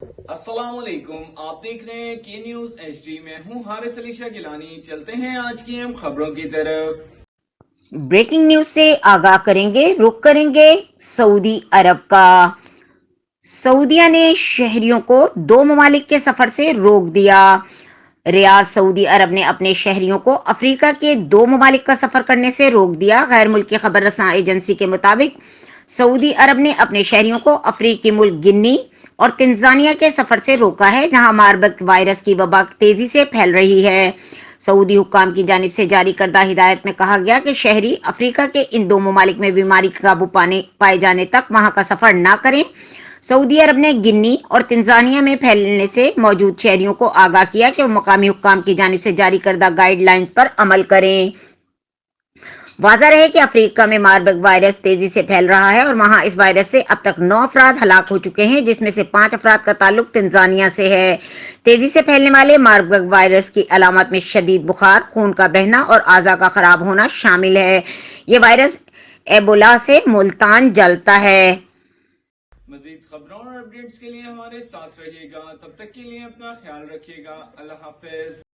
السلام علیکم، آپ دیکھ رہے ہیں کی نیوز ایچ ڈی میں ہوں حارث علی شاہ گیلانی۔ چلتے ہیں آج کی اہم خبروں کی طرف۔ بریکنگ نیوز سے آگاہ کریں گے، رخ کریں گے سعودی عرب کا۔ سعودیہ نے شہریوں کو 2 ممالک کے سفر سے روک دیا۔ ریاض سعودی عرب نے اپنے شہریوں کو افریقہ کے 2 ممالک کا سفر کرنے سے روک دیا۔ غیر ملکی خبر رساں ایجنسی کے مطابق سعودی عرب نے اپنے شہریوں کو افریقی ملک گنی اور تنزانیہ کے سفر سے روکا ہے، جہاں ماربرگ وائرس کی وبا تیزی سے پھیل رہی ہے۔ سعودی حکام کی جانب سے جاری کردہ ہدایت میں کہا گیا کہ شہری افریقہ کے ان 2 ممالک میں بیماری کا قابو پائے جانے تک وہاں کا سفر نہ کریں۔ سعودی عرب نے گنی اور تنزانیہ میں پھیلنے سے موجود شہریوں کو آگاہ کیا کہ وہ مقامی حکام کی جانب سے جاری کردہ گائیڈ لائنز پر عمل کریں۔ واضح رہے کہ افریقہ میں ماربرگ وائرس تیزی سے پھیل رہا ہے اور وہاں اس وائرس سے اب تک 9 افراد ہلاک ہو چکے ہیں، جس میں سے 5 افراد کا تعلق تنزانیہ سے ہے۔ تیزی سے پھیلنے والے ماربرگ وائرس کی علامات میں شدید بخار، خون کا بہنا اور اعضاء کا خراب ہونا شامل ہے۔ یہ وائرس ایبولا سے ملتان جلتا ہے۔ مزید خبروں اور اپڈیٹس کے لیے ہمارے ساتھ رہیے گا، تب تک کے لیے اپنا خیال رکھیے گا۔ اللہ حافظ۔